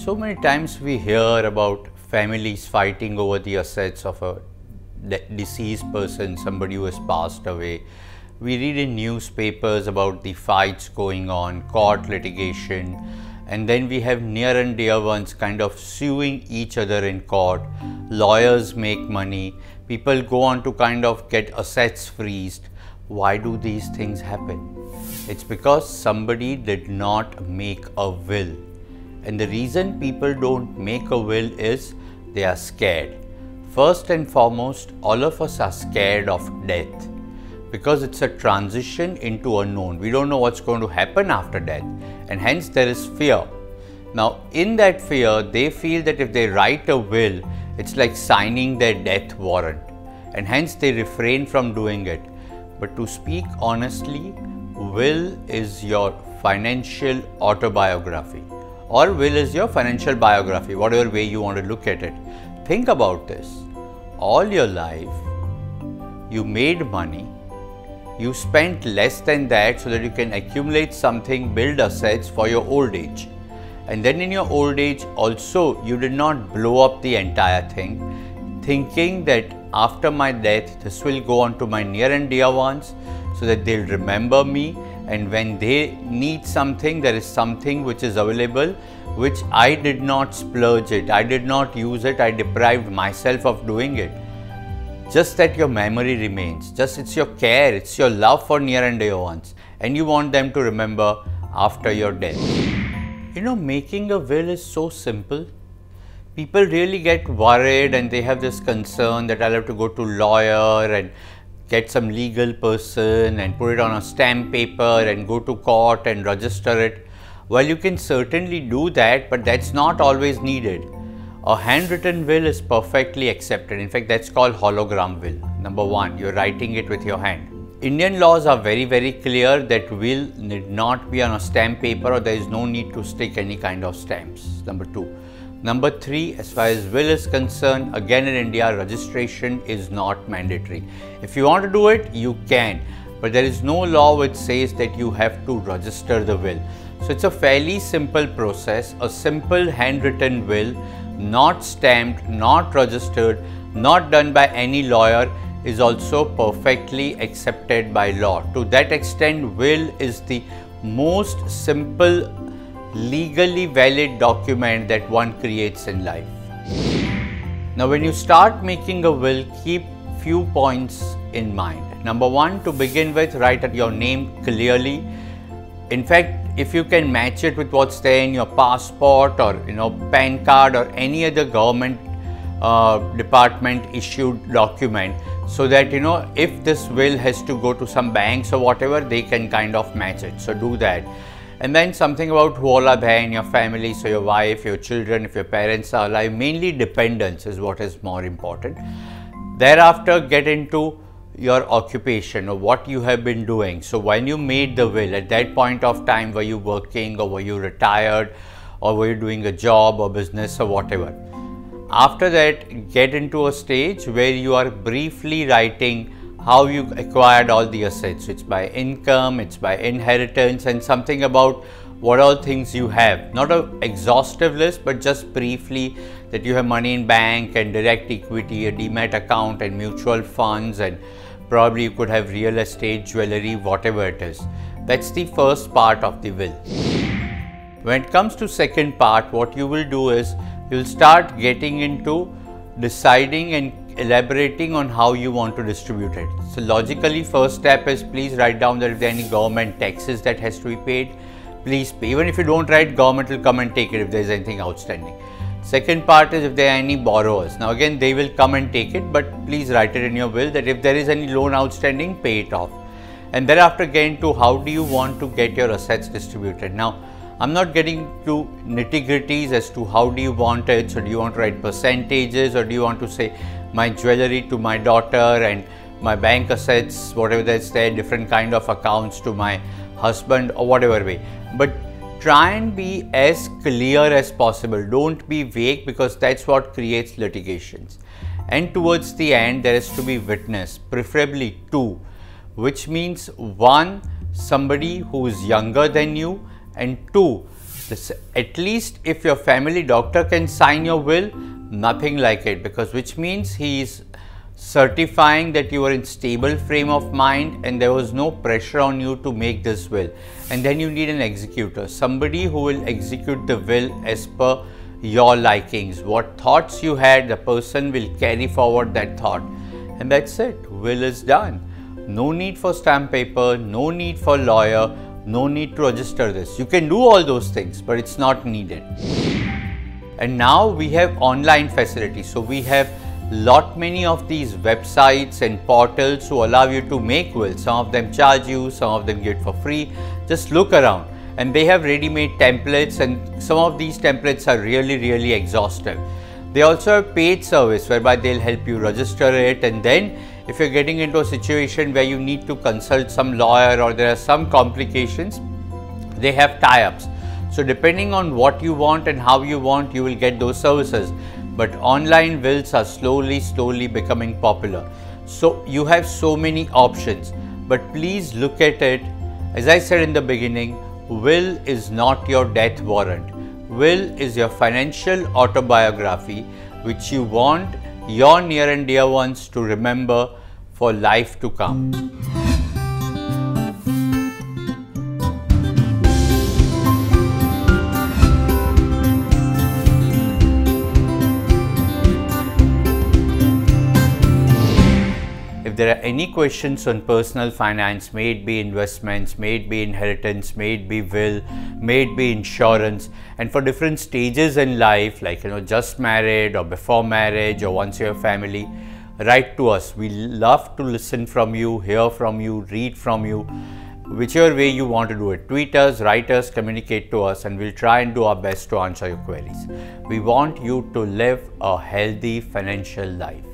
So many times we hear about families fighting over the assets of a deceased person, somebody who has passed away. We read in newspapers about the fights going on, court litigation, and then we have near and dear ones kind of suing each other in court. Lawyers make money, people go on to kind of get assets freezed. Why do these things happen? It's because somebody did not make a will. And the reason people don't make a will is they are scared. First and foremost, all of us are scared of death because it's a transition into unknown. We don't know what's going to happen after death, and hence there is fear. Now, in that fear, they feel that if they write a will, it's like signing their death warrant, and hence they refrain from doing it. But to speak honestly, will is your financial autobiography, or will is your financial biography, whatever way you want to look at it. Think about this. All your life, you made money, you spent less than that so that you can accumulate something, build assets for your old age. And then in your old age also, you did not blow up the entire thing, thinking that after my death, this will go on to my near and dear ones so that they'll remember me. And when they need something, there is something which is available, which I did not splurge it, I did not use it, I deprived myself of doing it. Just that your memory remains, just it's your care, it's your love for near and dear ones, and you want them to remember after your death. You know, making a will is so simple. People really get worried and they have this concern that I'll have to go to lawyer and get some legal person and put it on a stamp paper and go to court and register it. Well, you can certainly do that, but that's not always needed. A handwritten will is perfectly accepted. In fact, that's called hologram will. Number one, you're writing it with your hand. Indian laws are very, very clear that will need not be on a stamp paper, or there is no need to stick any kind of stamps. Number two. Number three, as far as will is concerned, again in India, registration is not mandatory. If you want to do it, you can, but there is no law which says that you have to register the will. So it's a fairly simple process. A simple handwritten will, not stamped, not registered, not done by any lawyer, is also perfectly accepted by law. To that extent, will is the most simple, legally valid document that one creates in life. Now, when you start making a will, keep few points in mind. Number one, to begin with, write your name clearly. In fact, if you can match it with what's there in your passport or PAN card or any other government department issued document, so that if this will has to go to some banks or whatever, they can kind of match it. So do that. And then something about who all are there in your family, so your wife, your children, if your parents are alive, mainly dependents is what is more important. Thereafter, get into your occupation or what you have been doing. So when you made the will, at that point of time, were you working or were you retired or were you doing a job or business or whatever? After that, get into a stage where you are briefly writing how you acquired all the assets. It's by income, it's by inheritance, and something about what all things you have. Not an exhaustive list, but just briefly that you have money in bank and direct equity, a demat account and mutual funds, and probably you could have real estate, jewelry, whatever it is. That's the first part of the will. When it comes to second part, what you will do is you'll start getting into deciding and elaborating on how you want to distribute it. So logically, first step is please write down that if there are any government taxes that has to be paid, please pay. Even if you don't write, government will come and take it if there is anything outstanding. Second part is if there are any borrowers. Now again, they will come and take it, but please write it in your will that if there is any loan outstanding, pay it off. And thereafter get into how do you want to get your assets distributed. Now, I'm not getting to nitty-gritties as to how do you want it. So do you want to write percentages, or do you want to say my jewelry to my daughter and my bank assets, whatever that's there, different kind of accounts to my husband or whatever way. But try and be as clear as possible. Don't be vague, because that's what creates litigations. And towards the end, there has to be witness, preferably two, which means one, somebody who is younger than you, and two, At least if your family doctor can sign your will, nothing like it, because which means he is certifying that you are in stable frame of mind and there was no pressure on you to make this will. And then you need an executor, somebody who will execute the will as per your likings. What thoughts you had, the person will carry forward that thought, and that's it. Will is done. No need for stamp paper, no need for lawyer, no need to register this. You can do all those things, but it's not needed. And now we have online facilities. So we have many of these websites and portals who allow you to make wills. Some of them charge you, some of them get for free. Just look around, and they have ready-made templates, and some of these templates are really exhaustive. They also have paid service whereby they'll help you register it, and then if you're getting into a situation where you need to consult some lawyer or there are some complications, they have tie-ups. So depending on what you want and how you want, you will get those services. But online wills are slowly becoming popular. So you have so many options, but please look at it. As I said in the beginning, will is not your death warrant. Will is your financial autobiography, which you want your near and dear ones to remember for life to come. If there are any questions on personal finance, may it be investments, may it be inheritance, may it be will, may it be insurance, and for different stages in life, like just married or before marriage or once you have family, write to us. We love to listen from you, hear from you, read from you, whichever way you want to do it. Tweet us, write us, communicate to us, and we'll try and do our best to answer your queries. We want you to live a healthy financial life.